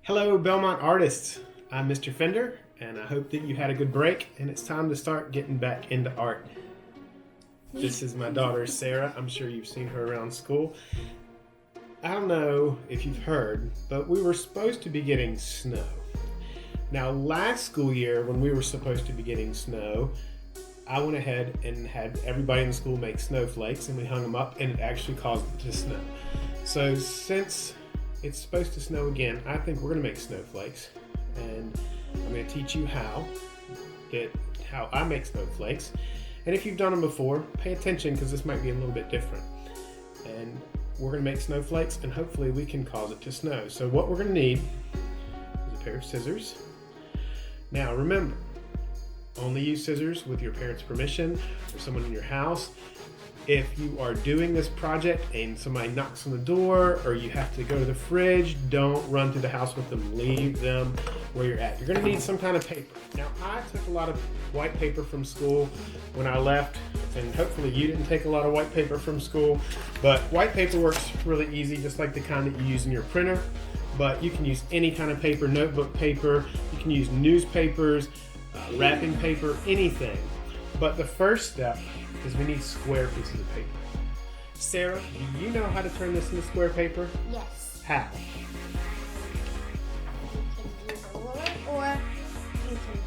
Hello Belmont artists, I'm Mr. Fender and I hope that you had a good break and it's time to start getting back into art. This is my daughter Sarah. I'm sure you've seen her around school. I don't know if you've heard, but we were supposed to be getting snow. Now last school year when we were supposed to be getting snow, I went ahead and had everybody in the school make snowflakes and we hung them up and it actually caused it to snow. So since it's supposed to snow again, I think we're going to make snowflakes and I'm going to teach you how I make snowflakes. And if you've done them before, pay attention because this might be a little bit different. And we're going to make snowflakes and hopefully we can cause it to snow. So what we're going to need is a pair of scissors. Now remember, only use scissors with your parents' permission or someone in your house. If you are doing this project and somebody knocks on the door or you have to go to the fridge, don't run through the house with them. Leave them where you're at. You're going to need some kind of paper. Now, I took a lot of white paper from school when I left, and hopefully you didn't take a lot of white paper from school, but white paper works really easy, just like the kind that you use in your printer, but you can use any kind of paper, notebook paper, you can use newspapers, wrapping paper, anything. But the first step is we need square pieces of paper. Sarah, do you know how to turn this into square paper? Yes. How? You can use a ruler or you can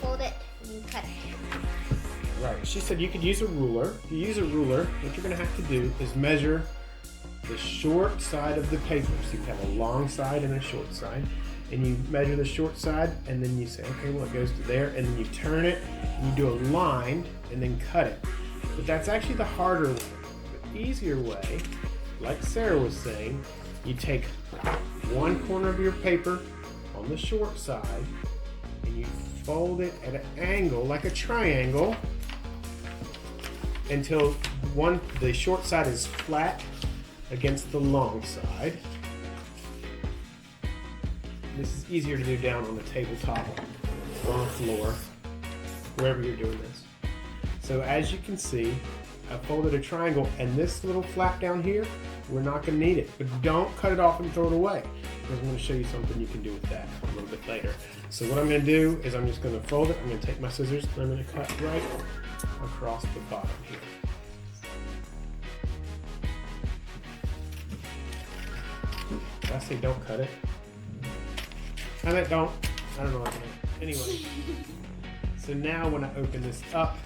fold it and you cut it. Right, she said you could use a ruler. If you use a ruler, what you're going to have to do is measure the short side of the paper. So you have a long side and a short side. And you measure the short side and then you say, okay, well it goes to there, and then you turn it and you do a line and then cut it. But that's actually the harder way. The easier way, like Sarah was saying, you take one corner of your paper on the short side and you fold it at an angle, like a triangle, until the short side is flat against the long side. This is easier to do down on the tabletop or on the floor, wherever you're doing this. So as you can see, I folded a triangle, and this little flap down here, we're not going to need it. But don't cut it off and throw it away, because I'm going to show you something you can do with that a little bit later. So what I'm going to do is I'm just going to fold it, I'm going to take my scissors, and I'm going to cut right across the bottom here. Did I say don't cut it? I meant don't. I don't know what I meant. Anyway, so now when I open this up,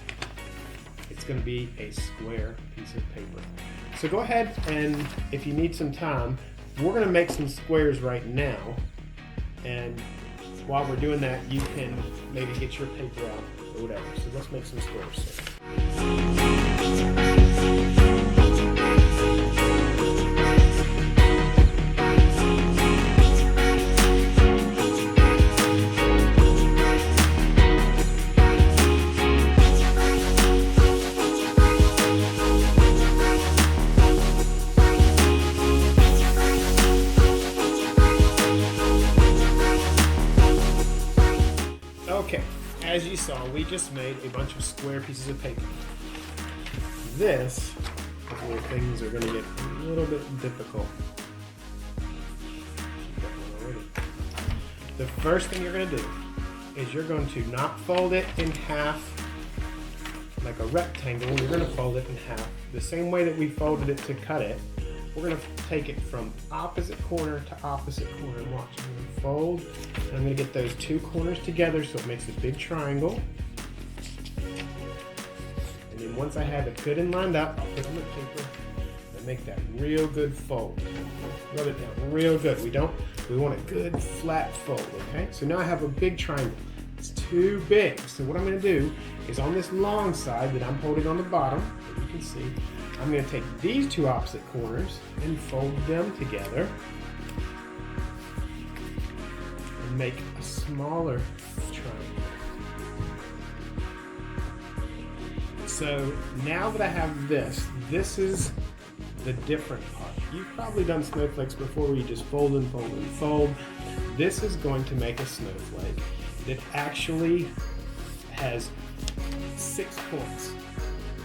it's going to be a square piece of paper. So go ahead and if you need some time, we're going to make some squares right now. And while we're doing that, you can maybe get your paper out or whatever. So let's make some squares. Okay, as you saw, we just made a bunch of square pieces of paper. This is where things are going to get a little bit difficult. The first thing you're going to do is you're going to not fold it in half like a rectangle. You're going to fold it in half the same way that we folded it to cut it. We're going to take it from opposite corner to opposite corner. Watch, I'm going to fold, and I'm going to get those two corners together so it makes a big triangle. And then once I have it good and lined up, I'll put it on the paper and make that real good fold. Rub it down real good. We want a good flat fold, okay? So now I have a big triangle. It's too big. So what I'm going to do is on this long side that I'm holding on the bottom, as you can see, I'm going to take these two opposite corners and fold them together and make a smaller triangle. So now that I have this is the different part. You've probably done snowflakes before where you just fold and fold and fold. This is going to make a snowflake that actually has 6 points.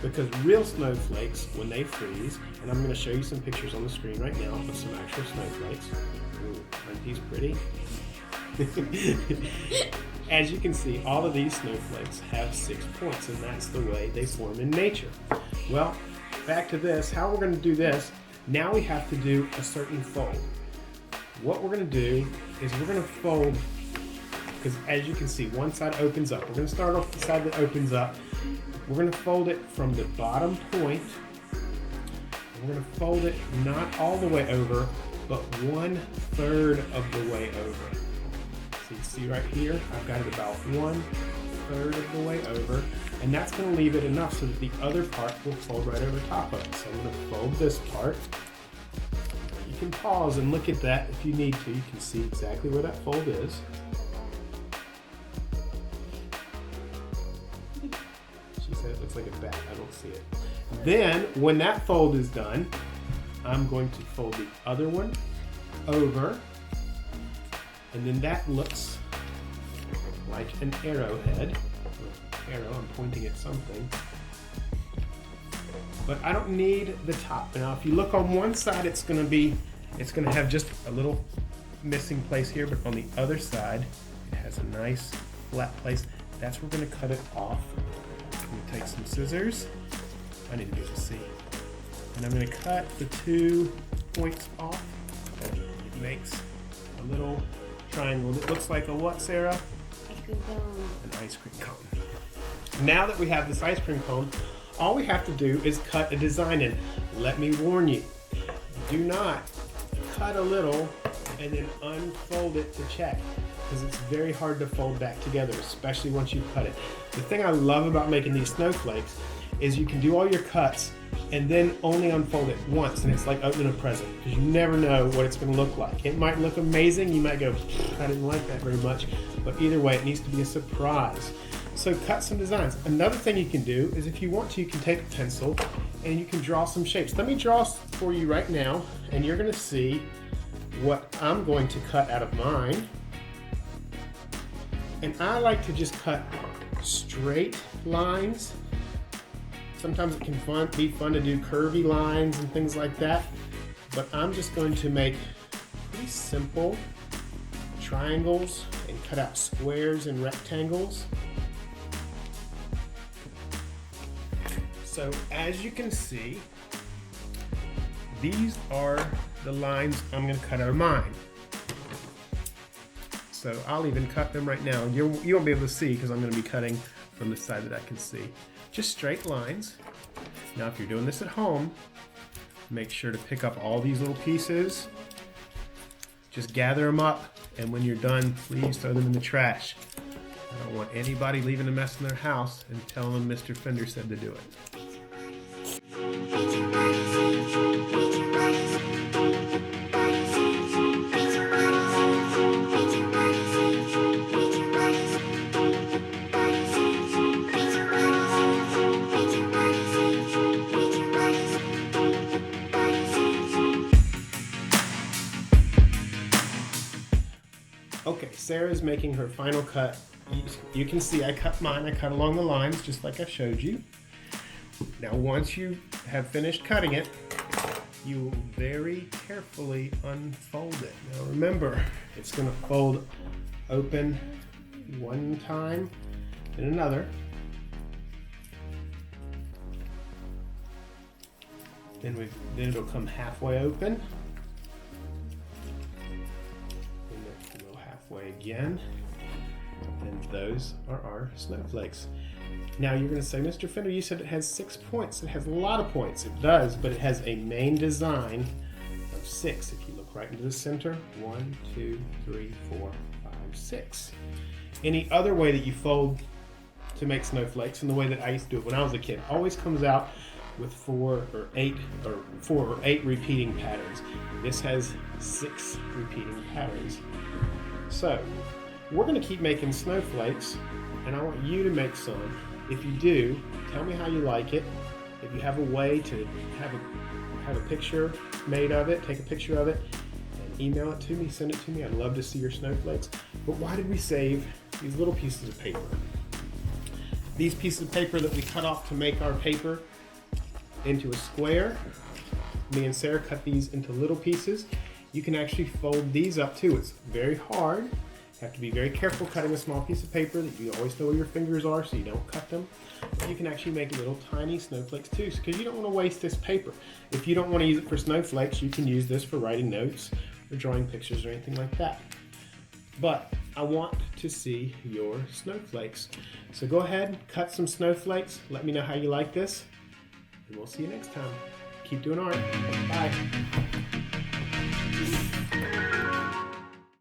Because real snowflakes, when they freeze, and I'm going to show you some pictures on the screen right now of some actual snowflakes. Ooh, aren't these pretty? As you can see, all of these snowflakes have 6 points, and that's the way they form in nature. Well, back to this, how we're going to do this, now we have to do a certain fold. What we're going to do is we're going to fold, because as you can see, one side opens up. We're going to start off the side that opens up. We're going to fold it from the bottom point. We're going to fold it not all the way over, but 1/3 of the way over. So you see right here, I've got it about 1/3 of the way over, and that's going to leave it enough so that the other part will fold right over top of it. So I'm going to fold this part. You can pause and look at that if you need to. You can see exactly where that fold is. She said it looks like a bat. I don't see it. Then, when that fold is done, I'm going to fold the other one over, and then that looks like an arrowhead. Arrow, I'm pointing at something. But I don't need the top. Now, if you look on one side, it's going to have just a little missing place here, but on the other side, it has a nice flat place. That's where we're going to cut it off. I'm going to take some scissors. I need to be able to see. And I'm going to cut the 2 points off. It makes a little triangle. It looks like a what, Sarah? Ice cream cone. An ice cream cone. Now that we have this ice cream cone, all we have to do is cut a design in. Let me warn you, do not cut a little and then unfold it to check, because it's very hard to fold back together, especially once you cut it. The thing I love about making these snowflakes is you can do all your cuts and then only unfold it once, and it's like opening a present, because you never know what it's going to look like. It might look amazing, you might go, I didn't like that very much, but either way, it needs to be a surprise. So cut some designs. Another thing you can do is, if you want to, you can take a pencil and you can draw some shapes. Let me draw for you right now, and you're going to see what I'm going to cut out of mine. And I like to just cut straight lines. Sometimes it can be fun to do curvy lines and things like that, but I'm just going to make pretty simple triangles and cut out squares and rectangles. So as you can see, these are the lines I'm going to cut out of mine. So I'll even cut them right now. You won't be able to see because I'm going to be cutting from the side that I can see. Just straight lines. Now if you're doing this at home, make sure to pick up all these little pieces. Just gather them up, and when you're done, please throw them in the trash. I don't want anybody leaving a mess in their house and telling them Mr. Fender said to do it. Okay, Sarah's making her final cut. You can see I cut mine. I cut along the lines just like I showed you. Now once you have finished cutting it, you will very carefully unfold it. Now remember, it's going to fold open one time and another. Then it'll come halfway open. Halfway again, and those are our snowflakes. Now you're going to say, Mr. Fender, you said it has 6 points. It has a lot of points. It does, but it has a main design of 6. If you look right into the center, 1, 2, 3, 4, 5, 6. Any other way that you fold to make snowflakes, and the way that I used to do it when I was a kid, always comes out with 4 or 8 repeating patterns. This has 6 repeating patterns. So, we're going to keep making snowflakes, and I want you to make some. If you do, tell me how you like it. If you have a way to have a picture made of it, take a picture of it, and email it to me, send it to me. I'd love to see your snowflakes. But why did we save these little pieces of paper? These pieces of paper that we cut off to make our paper into a square, me and Sarah cut these into little pieces. You can actually fold these up too. It's very hard. It have to be very careful cutting a small piece of paper that you always know where your fingers are so you don't cut them. But you can actually make little tiny snowflakes too, because you don't want to waste this paper. If you don't want to use it for snowflakes, you can use this for writing notes or drawing pictures or anything like that. But I want to see your snowflakes. So go ahead, cut some snowflakes. Let me know how you like this, and we'll see you next time. Keep doing art. Bye.